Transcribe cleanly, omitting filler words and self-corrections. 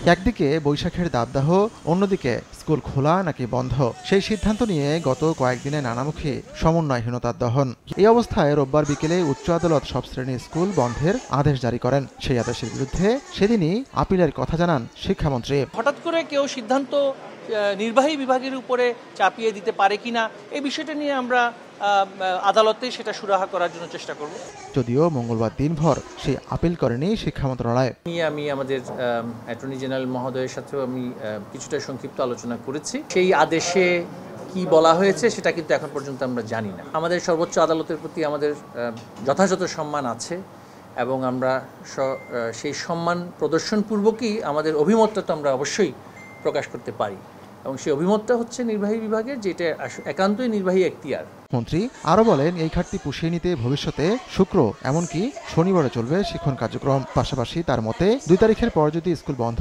একদিকে বৈশাখের দাবদাহ, অন্যদিকে স্কুল খোলা নাকি বন্ধ, সেই সিদ্ধান্ত নিয়ে গত কয়েকদিনে নানামুখী সমন্বয়হীনতার দহন। এই অবস্থায় রোববার বিকেলে উচ্চ আদালত সব শ্রেণীর স্কুল বন্ধের আদেশ জারি করেন। সেই আদেশের বিরুদ্ধে সেদিনই আপিলের কথা জানান শিক্ষামন্ত্রী। হঠাৎ করে কেউ সিদ্ধান্ত নির্বাহী বিভাগের উপরে চাপিয়ে দিতে পারে কিনা এই বিষয়টা নিয়ে আমরা আদালতে সেটা সুরাহা করার জন্য চেষ্টা করব। যদিও মঙ্গলবার দিনভর সেই আপিল করেনি শিক্ষা মন্ত্রণালয়। আমি আমাদের অ্যাটর্নি জেনারেল মহোদয়ের সাথেও আমি কিছুটা সংক্ষিপ্ত আলোচনা করেছি। সেই আদেশে কি বলা হয়েছে সেটা কিন্তু এখন পর্যন্ত আমরা জানি না। আমাদের সর্বোচ্চ আদালতের প্রতি আমাদের যথাযথ সম্মান আছে এবং আমরা সেই সম্মান প্রদর্শনপূর্বকই আমাদের অভিমতটা তো আমরা অবশ্যই প্রকাশ করতে পারি এবং সেই অভিমতটা হচ্ছে নির্বাহী বিভাগের, যেটা একান্তই নির্বাহী এখতিয়ার। মন্ত্রী আরও বলেন, এই ঘাটতি পুষিয়ে নিতে ভবিষ্যতে শুক্র এমনকি শনিবারে চলবে শিক্ষণ কার্যক্রম। পাশাপাশি তার মতে 2 তারিখের পর যদি স্কুল বন্ধ